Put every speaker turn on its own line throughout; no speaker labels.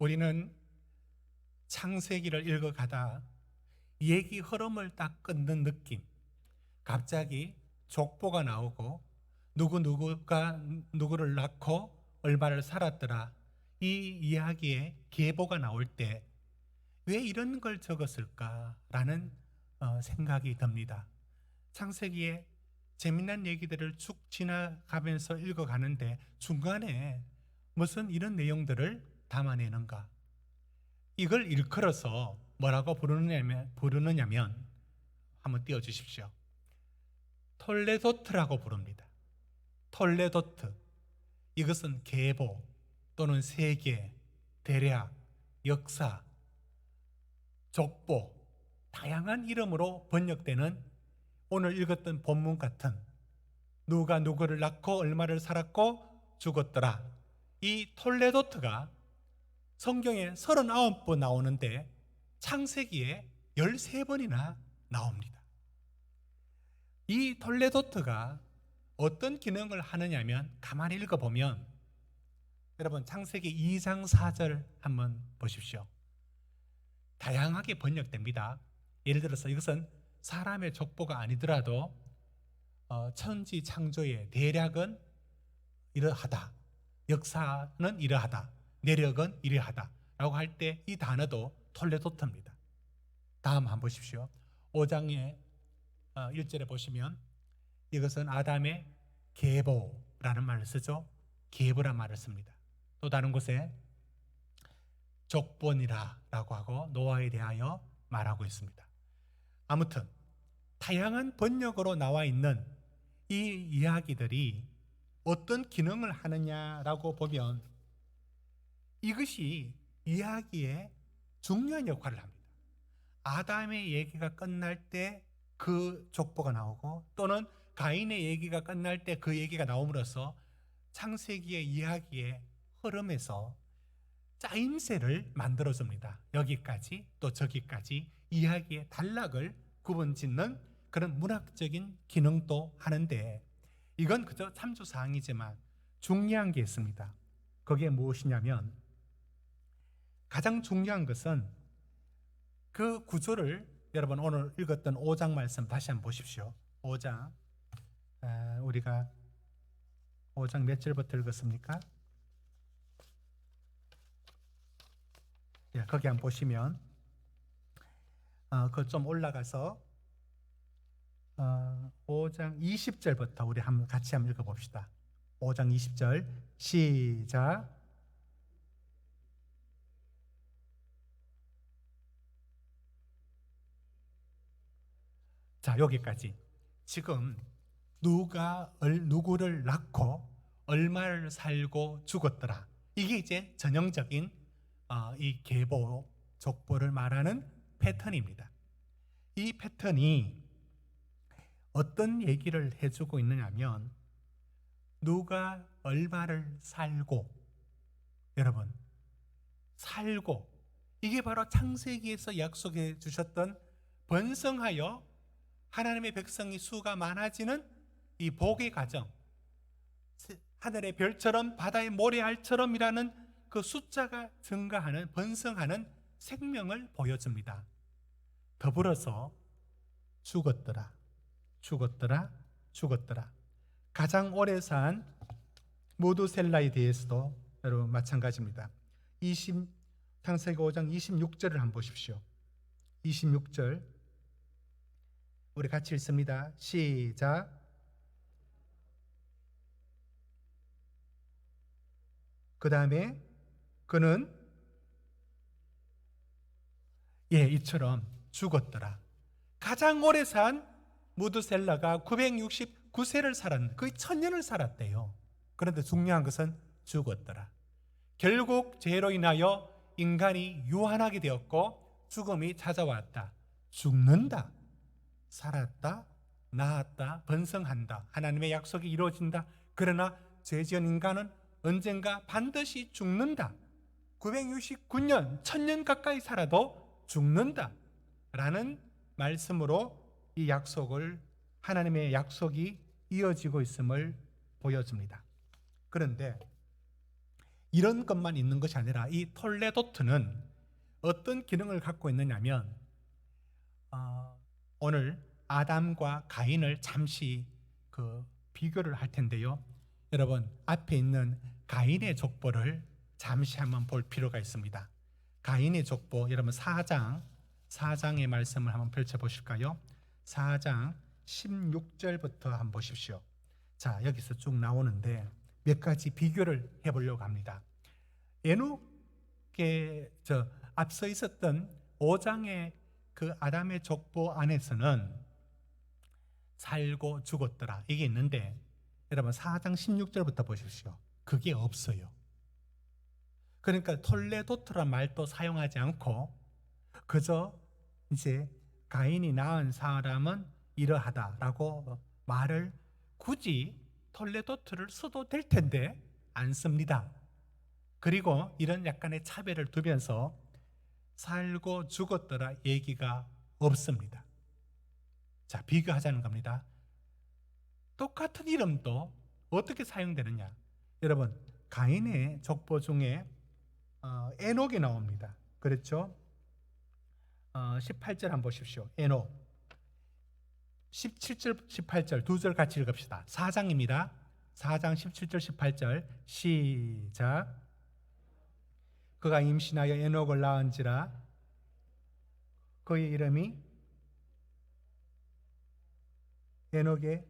우리는 창세기를 읽어가다 얘기 흐름을 딱 끊는 느낌, 갑자기 족보가 나오고 누구가 누구를 낳고 얼마를 살았더라, 이 이야기에 계보가 나올 때 왜 이런 걸 적었을까라는 생각이 듭니다. 창세기에 재미난 얘기들을 쭉 지나가면서 읽어가는데 중간에 무슨 이런 내용들을 담아내는가? 이걸 일컬어서 뭐라고 부르느냐면 한번 띄워주십시오. 톨레도트라고 부릅니다. 톨레도트. 이것은 계보 또는 세계, 대략, 역사, 족보, 다양한 이름으로 번역되는 오늘 읽었던 본문 같은 누가 누구를 낳고 얼마를 살았고 죽었더라. 이 톨레도트가 성경에 39번 나오는데 창세기에 13번이나 나옵니다. 이 톨레도트가 어떤 기능을 하느냐면 가만히 읽어보면 여러분 창세기 2장 4절 한번 보십시오. 다양하게 번역됩니다. 예를 들어서 이것은 사람의 족보가 아니더라도 천지 창조의 대략은 이러하다, 역사는 이러하다, 내력은 이러하다 라고 할 때 이 단어도 톨레도트입니다. 다음 한번 보십시오. 5장의 1절에 보시면 이것은 아담의 계보라는 말을 쓰죠. 계보란 말을 씁니다. 또 다른 곳에 족본이라 라고 하고 노아에 대하여 말하고 있습니다. 아무튼 다양한 번역으로 나와 있는 이 이야기들이 어떤 기능을 하느냐라고 보면 이것이 이야기에 중요한 역할을 합니다. 아담의 얘기가 끝날 때 그 족보가 나오고 또는 가인의 얘기가 끝날 때 그 얘기가 나옴으로써 창세기의 이야기의 흐름에서 짜임새를 만들어줍니다. 여기까지 또 저기까지 이야기의 단락을 구분짓는 그런 문학적인 기능도 하는데 이건 그저 참조사항이지만 중요한 게 있습니다. 그게 무엇이냐면 가장 중요한 것은 그 구조를 여러분 오늘 읽었던 5장 말씀 다시 한번 보십시오. 5장 우리가 5장 몇 절부터 읽었습니까? 거기 한번 보시면 그거 좀 올라가서 5장 20절부터 우리 같이 한번 읽어봅시다. 5장 20절 시작. 자, 여기까지. 지금 누가 누구를 낳고 얼마를 살고 죽었더라. 이게 이제 전형적인 이 계보, 족보를 말하는 패턴입니다. 이 패턴이 어떤 얘기를 해주고 있느냐면 누가 얼마를 살고, 여러분 살고, 이게 바로 창세기에서 약속해 주셨던 번성하여 하나님의 백성이 수가 많아지는 이 복의 과정, 하늘의 별처럼 바다의 모래알처럼이라는 그 숫자가 증가하는, 번성하는 생명을 보여줍니다. 더불어서 죽었더라, 죽었더라, 죽었더라. 가장 오래 산 무두셀라에 대해서도 여러분 마찬가지입니다. 창세기 5장 26절을 한번 보십시오. 26절 우리 같이 읽습니다. 시작. 그 다음에 그는 이처럼 죽었더라. 가장 오래 산 무두셀라가 969세를 살았는데 거의 1000년을 살았대요. 그런데 중요한 것은 죽었더라. 결국 죄로 인하여 인간이 유한하게 되었고 죽음이 찾아왔다. 죽는다, 살았다, 나았다, 번성한다. 하나님의 약속이 이루어진다. 그러나 죄 지은 인간은 언젠가 반드시 죽는다. 969년, 1000년 가까이 살아도 죽는다 라는 말씀으로 이 약속을, 하나님의 약속이 이어지고 있음을 보여줍니다. 그런데 이런 것만 있는 것이 아니라 이 톨레도트는 어떤 기능을 갖고 있느냐면 오늘 아담과 가인을 잠시 비교를 할 텐데요. 여러분 앞에 있는 가인의 족보를 잠시 한번 볼 필요가 있습니다. 가인의 족보 여러분 4장의 말씀을 한번 펼쳐보실까요? 4장 16절부터 한번 보십시오. 자, 여기서 쭉 나오는데 몇 가지 비교를 해보려고 합니다. 에녹의 앞서 있었던 5장의 그 아담의 족보 안에서는 살고 죽었더라 이게 있는데 여러분 4장 16절부터 보십시오. 그게 없어요. 그러니까 톨레도트란 말도 사용하지 않고 그저 이제 가인이 낳은 사람은 이러하다라고 말을 굳이 톨레도트를 써도 될 텐데 안 씁니다. 그리고 이런 약간의 차별을 두면서 살고 죽었더라 얘기가 없습니다. 자, 비교하자는 겁니다. 똑같은 이름도 어떻게 사용되느냐? 여러분 가인의 족보 중에 에녹이 나옵니다. 그렇죠? 18절 한번 보십시오. 에녹 17절 18절 두 절 같이 읽읍시다. 4장입니다. 4장 17절 18절 시작. 그가 임신하여 에녹을 낳은지라 그의 이름이 에녹의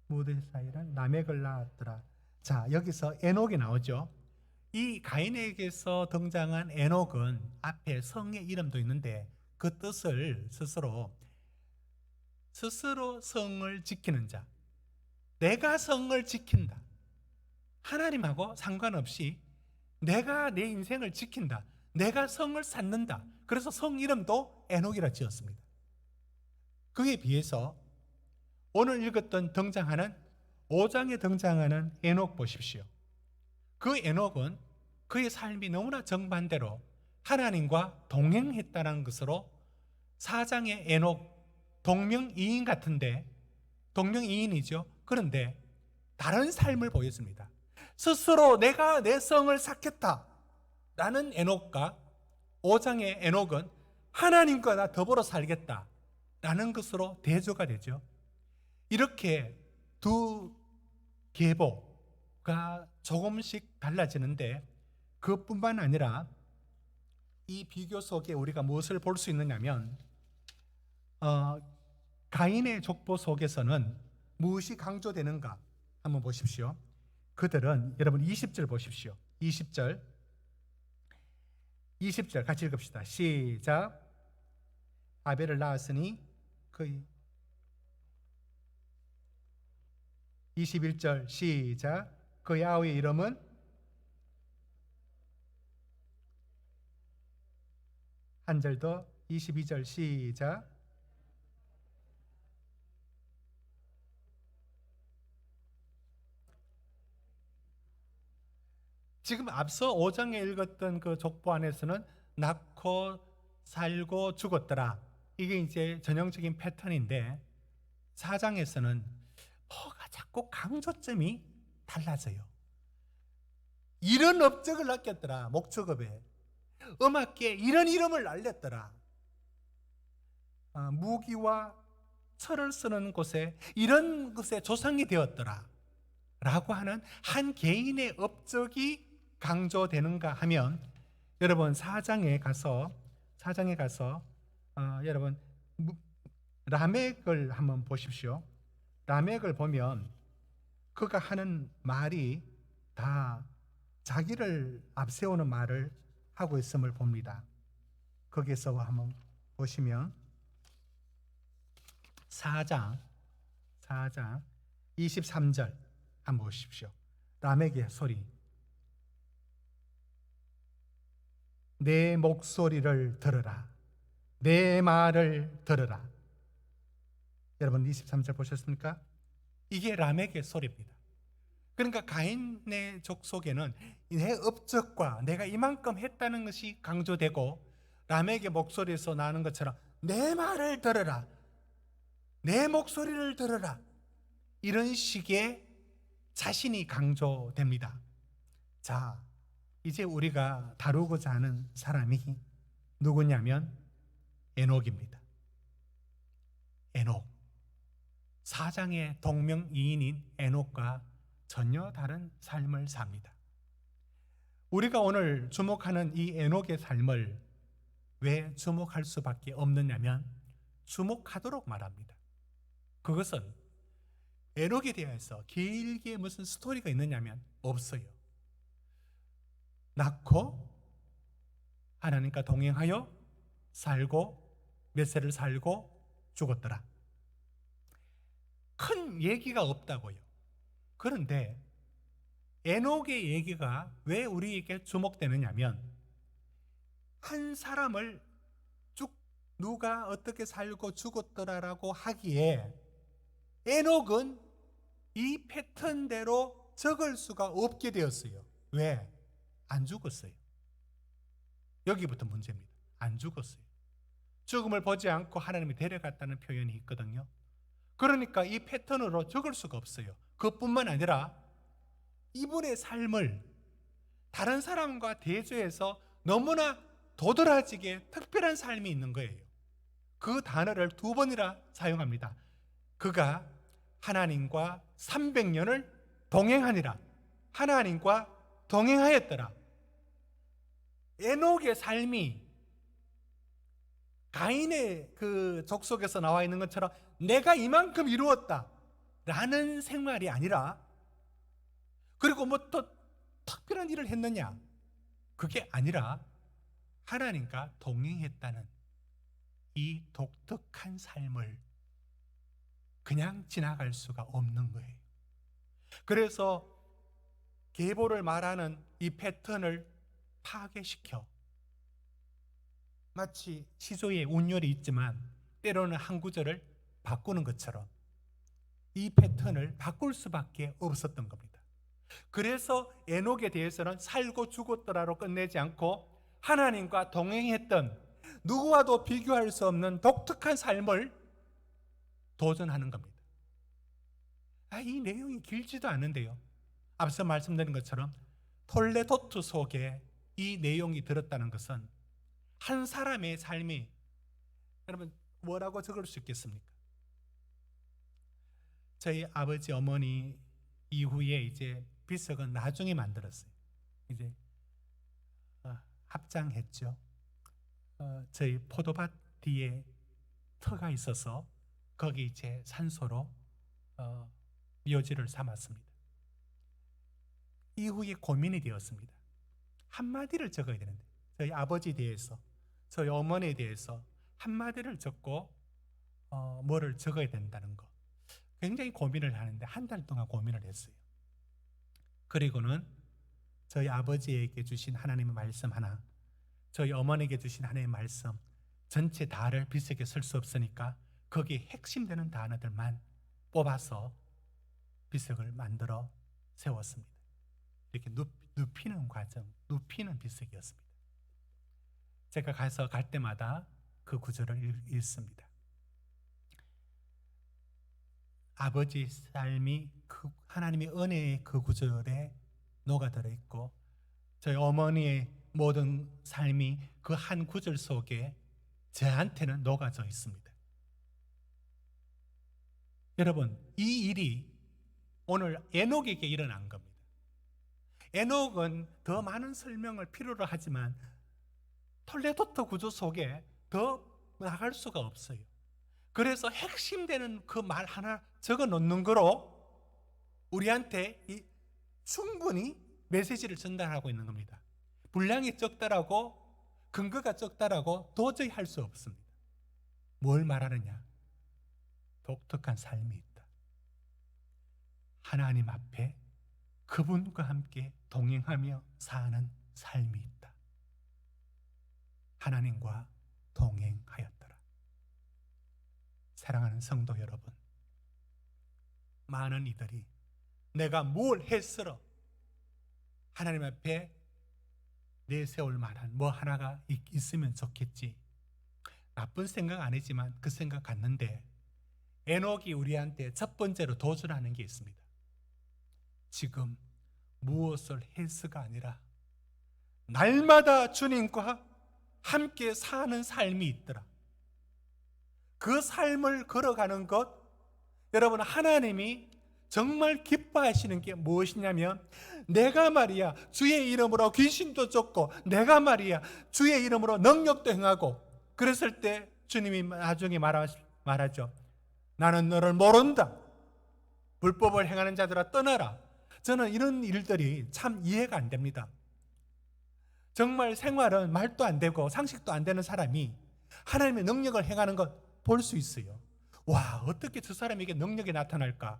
무드사이는 라멕을 낳았더라. 자, 여기서 에녹이 나오죠. 이 가인에게서 등장한 에녹은 앞에 성의 이름도 있는데 그 뜻을 스스로 성을 지키는 자, 내가 성을 지킨다, 하나님하고 상관없이 내가 내 인생을 지킨다, 내가 성을 쌓는다. 그래서 성 이름도 에녹이라 지었습니다. 그에 비해서 오늘 읽었던 등장하는 5장에 등장하는 에녹 보십시오. 그 에녹은 그의 삶이 너무나 정반대로 하나님과 동행했다는 것으로 4장의 에녹 동명이인 같은데 동명이인이죠. 그런데 다른 삶을 보였습니다. 스스로 내가 내 성을 쌓겠다 라는 에녹과 5장의 에녹은 하나님과 나 더불어 살겠다 라는 것으로 대조가 되죠. 이렇게 두 계보가 조금씩 달라지는데 그것뿐만 아니라 이 비교 속에 우리가 무엇을 볼 수 있느냐면 가인의 족보 속에서는 무엇이 강조되는가 한번 보십시오. 그들은 여러분 20절 보십시오. 20절 같이 읽읍시다. 시작. 아벨을 낳았으니 그의 21절 시작. 그의 아우의 이름은 한 절 더 22절 시작. 지금 앞서 5장에 읽었던 그 족보 안에서는 낳고 살고 죽었더라. 이게 이제 전형적인 패턴인데 4장에서는 뭐가 자꾸 강조점이 달라져요. 이런 업적을 낳겠더라. 목축업에 음악계에 이런 이름을 날렸더라. 무기와 철을 쓰는 곳에 이런 것에 조상이 되었더라 라고 하는 한 개인의 업적이 강조되는가 하면 여러분 4장에 가서 여러분 라멕을 한번 보십시오. 라멕을 보면 그가 하는 말이 다 자기를 앞세우는 말을 하고 있음을 봅니다. 거기에서 한번 보시면 4장 23절 한번 보십시오. 라멕의 소리. 내 목소리를 들으라. 내 말을 들으라. 여러분 23절 보셨습니까? 이게 라멕의 소리입니다. 그러니까 가인의 족속에는 내 업적과 내가 이만큼 했다는 것이 강조되고 라멕의 목소리에서 나는 것처럼 내 말을 들으라. 내 목소리를 들으라. 이런 식의 자신이 강조됩니다. 자, 이제 우리가 다루고자 하는 사람이 누구냐면 에녹입니다. 에녹. 사장의 동명이인인 에녹과 전혀 다른 삶을 삽니다. 우리가 오늘 주목하는 이 에녹의 삶을 왜 주목할 수밖에 없느냐면 주목하도록 말합니다. 그것은 에녹에 대해서 길게 무슨 스토리가 있느냐면 없어요. 낳고 하나님과 동행하여 살고 몇 세를 살고 죽었더라. 큰 얘기가 없다고요. 그런데 에녹의 얘기가 왜 우리에게 주목되느냐면 한 사람을 쭉 누가 어떻게 살고 죽었더라라고 하기에 에녹은 이 패턴대로 적을 수가 없게 되었어요. 왜? 안 죽었어요. 여기부터 문제입니다. 안 죽었어요. 죽음을 보지 않고 하나님이 데려갔다는 표현이 있거든요. 그러니까 이 패턴으로 적을 수가 없어요. 그것뿐만 아니라 이분의 삶을 다른 사람과 대조해서 너무나 도드라지게 특별한 삶이 있는 거예요. 그 단어를 2번이나 사용합니다. 그가 하나님과 300년을 동행하니라. 하나님과 동행하였더라. 에녹의 삶이 가인의 그 족속에서 나와 있는 것처럼 내가 이만큼 이루었다 라는 생활이 아니라, 그리고 뭐 또 특별한 일을 했느냐, 그게 아니라 하나님과 동행했다는 이 독특한 삶을 그냥 지나갈 수가 없는 거예요. 그래서 계보를 말하는 이 패턴을 파괴시켜 마치 시조에 운율이 있지만 때로는 한 구절을 바꾸는 것처럼 이 패턴을 바꿀 수밖에 없었던 겁니다. 그래서 에녹에 대해서는 살고 죽었더라로 끝내지 않고 하나님과 동행했던 누구와도 비교할 수 없는 독특한 삶을 도전하는 겁니다. 이 내용이 길지도 않은데요. 앞서 말씀드린 것처럼 톨레도트 속에 이 내용이 들었다는 것은 한 사람의 삶이, 여러분 뭐라고 적을 수 있겠습니까? 저희 아버지 어머니 이후에 이제 비석은 나중에 만들었어요. 이제 합장했죠. 저희 포도밭 뒤에 터가 있어서 거기 이제 산소로 묘지를 삼았습니다. 이후에 고민이 되었습니다. 한마디를 적어야 되는데 저희 아버지에 대해서, 저희 어머니에 대해서 한마디를 적고 뭐를 적어야 된다는 거 굉장히 고민을 하는데 한 달 동안 고민을 했어요. 그리고는 저희 아버지에게 주신 하나님의 말씀 하나, 저희 어머니에게 주신 하나님의 말씀 전체 다를 비석에 쓸 수 없으니까 거기에 핵심되는 단어들만 뽑아서 비석을 만들어 세웠습니다. 이렇게 눕히는 과정, 눕히는 비석이었습니다. 제가 가서 갈 때마다 그 구절을 읽습니다. 아버지 삶이 그 하나님의 은혜의 그 구절에 녹아들어 있고 저희 어머니의 모든 삶이 그 한 구절 속에 저한테는 녹아져 있습니다. 여러분, 이 일이 오늘 에녹에게 일어난 겁니다. 에녹은 더 많은 설명을 필요로 하지만 톨레도트 구조 속에 더 나갈 수가 없어요. 그래서 핵심되는 그 말 하나 적어 놓는 거로 우리한테 충분히 메시지를 전달하고 있는 겁니다. 분량이 적다라고, 근거가 적다라고 도저히 할 수 없습니다. 뭘 말하느냐? 독특한 삶이 있다. 하나님 앞에 그분과 함께 동행하며 사는 삶이 있다. 하나님과 동행하였더라. 사랑하는 성도 여러분, 많은 이들이 내가 뭘 했으러 하나님 앞에 내세울 만한 뭐 하나가 있으면 좋겠지, 나쁜 생각 아니지만 그 생각 갖는데 에녹이 우리한테 첫 번째로 도전하는 게 있습니다. 지금 무엇을 해서가 아니라 날마다 주님과 함께 사는 삶이 있더라. 그 삶을 걸어가는 것, 여러분, 하나님이 정말 기뻐하시는 게 무엇이냐면, 내가 말이야 주의 이름으로 귀신도 쫓고, 내가 말이야 주의 이름으로 능력도 행하고, 그랬을 때 주님이 나중에 말하죠. 나는 너를 모른다. 불법을 행하는 자들아 떠나라. 저는 이런 일들이 참 이해가 안 됩니다. 정말 생활은 말도 안 되고 상식도 안 되는 사람이 하나님의 능력을 행하는 것 볼 수 있어요. 와, 어떻게 저 사람에게 능력이 나타날까?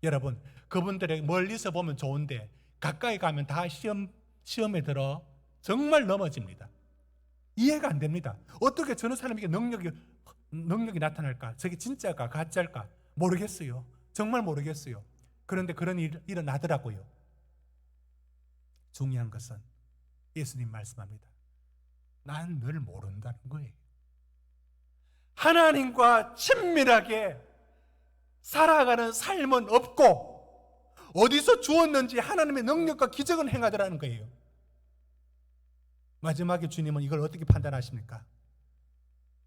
여러분, 그분들에게 멀리서 보면 좋은데 가까이 가면 다 시험에 들어 정말 넘어집니다. 이해가 안 됩니다. 어떻게 저런 사람에게 능력이 나타날까? 저게 진짜일까 가짜일까? 모르겠어요. 정말 모르겠어요. 그런데 그런 일이 일어나더라고요. 중요한 것은 예수님 말씀합니다. 난 늘 모른다는 거예요. 하나님과 친밀하게 살아가는 삶은 없고, 어디서 주었는지 하나님의 능력과 기적은 행하더라는 거예요. 마지막에 주님은 이걸 어떻게 판단하십니까?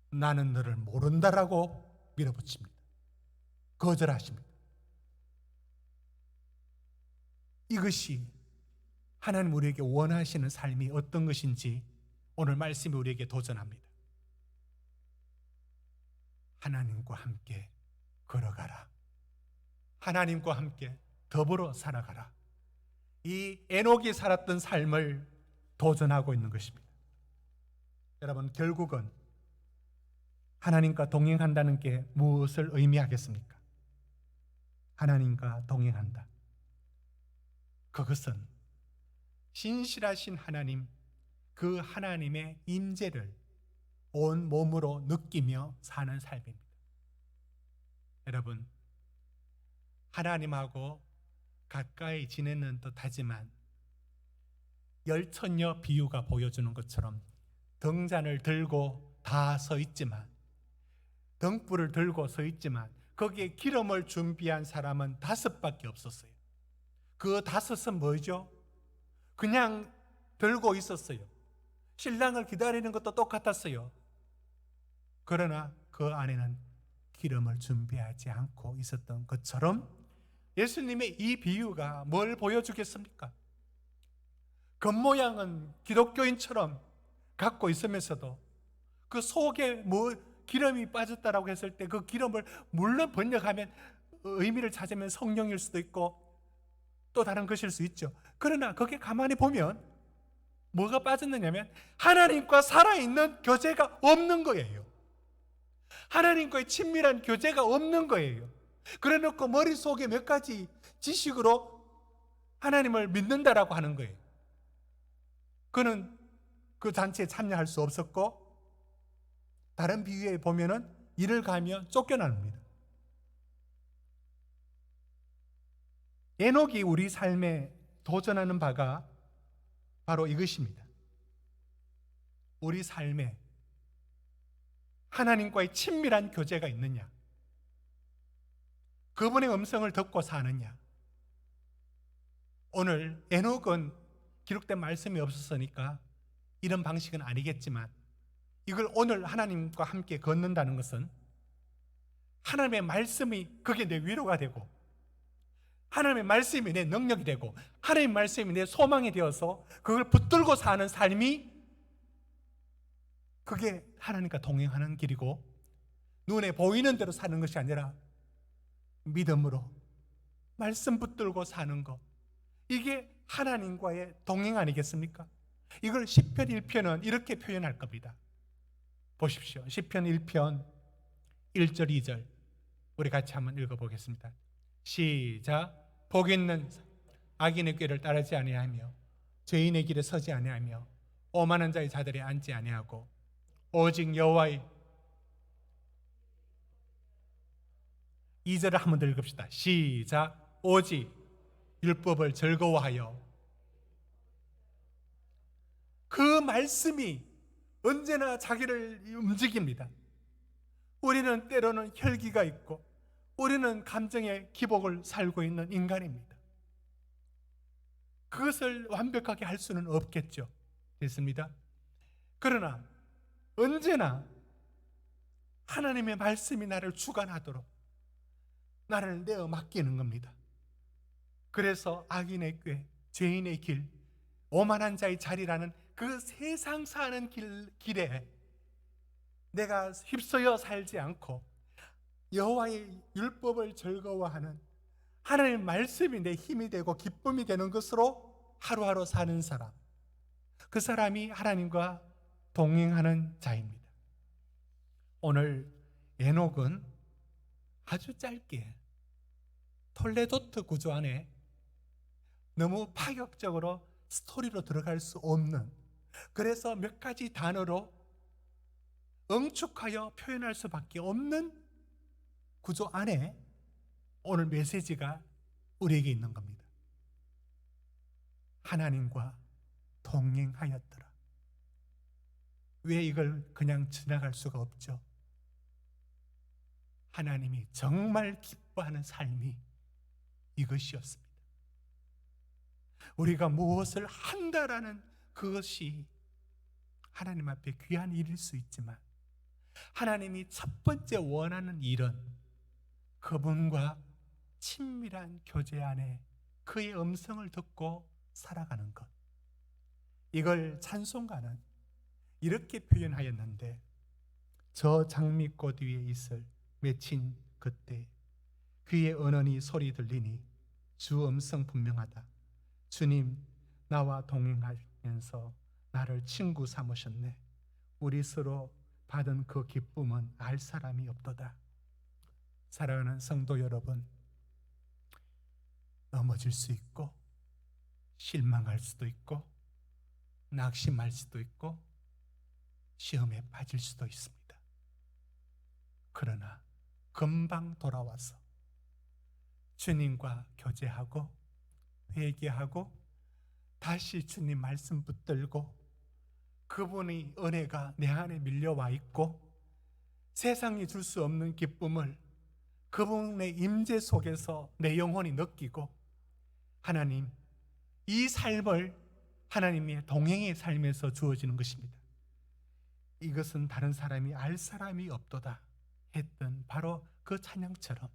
나는 너를 모른다라고 밀어붙입니다. 거절하십니다. 이것이 하나님 우리에게 원하시는 삶이 어떤 것인지 오늘 말씀이 우리에게 도전합니다. 하나님과 함께 걸어가라. 하나님과 함께 더불어 살아가라. 이 에녹이 살았던 삶을 도전하고 있는 것입니다. 여러분, 결국은 하나님과 동행한다는 게 무엇을 의미하겠습니까? 하나님과 동행한다. 그것은 신실하신 하나님, 그 하나님의 임재를 온 몸으로 느끼며 사는 삶입니다. 여러분, 하나님하고 가까이 지내는 듯하지만 열처녀 비유가 보여주는 것처럼 등잔을 들고 다 서 있지만, 등불을 들고 서 있지만 거기에 기름을 준비한 사람은 5밖에 없었어요. 그 5은 뭐죠? 그냥 들고 있었어요. 신랑을 기다리는 것도 똑같았어요. 그러나 그 안에는 기름을 준비하지 않고 있었던 것처럼 예수님의 이 비유가 뭘 보여주겠습니까? 겉모양은 기독교인처럼 갖고 있으면서도 그 속에 기름이 빠졌다라고 했을 때 그 기름을 물론 번역하면 의미를 찾으면 성령일 수도 있고 또 다른 것일 수 있죠. 그러나 거기에 가만히 보면 뭐가 빠졌느냐면 하나님과 살아있는 교제가 없는 거예요. 하나님과의 친밀한 교제가 없는 거예요. 그래 놓고 머릿속에 몇 가지 지식으로 하나님을 믿는다라고 하는 거예요. 그는 그 잔치에 참여할 수 없었고, 다른 비유에 보면은 일을 가며 쫓겨납니다. 에녹이 우리 삶에 도전하는 바가 바로 이것입니다. 우리 삶에 하나님과의 친밀한 교제가 있느냐? 그분의 음성을 듣고 사느냐? 오늘 에녹은 기록된 말씀이 없었으니까 이런 방식은 아니겠지만, 이걸 오늘 하나님과 함께 걷는다는 것은 하나님의 말씀이 그게 내 위로가 되고, 하나님의 말씀이 내 능력이 되고, 하나님의 말씀이 내 소망이 되어서 그걸 붙들고 사는 삶이, 그게 하나님과 동행하는 길이고, 눈에 보이는 대로 사는 것이 아니라 믿음으로 말씀 붙들고 사는 것, 이게 하나님과의 동행 아니겠습니까? 이걸 시편 1편은 이렇게 표현할 겁니다. 보십시오. 시편 1편 1절 2절 우리 같이 한번 읽어보겠습니다. 시작. 복 있는 악인의 꾀를 따르지 아니하며 죄인의 길에 서지 아니하며 오만한 자의 자들에 앉지 아니하고 오직 여호와의 2절을 한번 더 읽읍시다. 시작. 오직 율법을 즐거워하여. 그 말씀이 언제나 자기를 움직입니다. 우리는 때로는 혈기가 있고 우리는 감정의 기복을 살고 있는 인간입니다. 그것을 완벽하게 할 수는 없겠죠. 됐습니다. 그러나 언제나 하나님의 말씀이 나를 주관하도록 나를 내어 맡기는 겁니다. 그래서 악인의 꾀, 죄인의 길, 오만한 자의 자리라는 그 세상 사는 길에 내가 휩쓰여 살지 않고 여호와의 율법을 즐거워하는 하나님의 말씀이 내 힘이 되고 기쁨이 되는 것으로 하루하루 사는 사람, 그 사람이 하나님과 동행하는 자입니다. 오늘 에녹은 아주 짧게 톨레도트 구조 안에 너무 파격적으로 스토리로 들어갈 수 없는, 그래서 몇 가지 단어로 응축하여 표현할 수밖에 없는 구조 안에 오늘 메시지가 우리에게 있는 겁니다. 하나님과 동행하였더라. 왜 이걸 그냥 지나갈 수가 없죠? 하나님이 정말 기뻐하는 삶이 이것이었습니다. 우리가 무엇을 한다라는 그것이 하나님 앞에 귀한 일일 수 있지만 하나님이 첫 번째 원하는 일은 그분과 친밀한 교제 안에 그의 음성을 듣고 살아가는 것. 이걸 찬송가는 이렇게 표현하였는데, 저 장미꽃 위에 있을 맺힌 그때 귀에 은은히 소리 들리니 주 음성 분명하다. 주님 나와 동행하면서 나를 친구 삼으셨네. 우리 서로 받은 그 기쁨은 알 사람이 없도다. 사랑하는 성도 여러분, 넘어질 수 있고 실망할 수도 있고 낙심할 수도 있고 시험에 빠질 수도 있습니다. 그러나 금방 돌아와서 주님과 교제하고 회개하고 다시 주님 말씀 붙들고 그분의 은혜가 내 안에 밀려와 있고 세상이 줄 수 없는 기쁨을 그분의 임재 속에서 내 영혼이 느끼고 하나님, 이 삶을 하나님의 동행의 삶에서 주어지는 것입니다. 이것은 다른 사람이 알 사람이 없도다 했던 바로 그 찬양처럼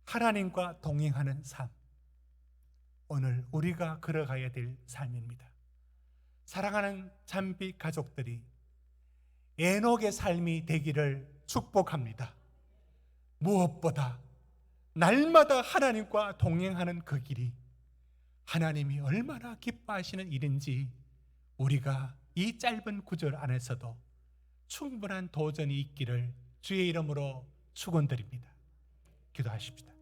하나님과 동행하는 삶, 오늘 우리가 걸어가야 될 삶입니다. 사랑하는 잠비 가족들이 에녹의 삶이 되기를 축복합니다. 무엇보다 날마다 하나님과 동행하는 그 길이 하나님이 얼마나 기뻐하시는 일인지 우리가 이 짧은 구절 안에서도 충분한 도전이 있기를 주의 이름으로 축원드립니다. 기도하십시다.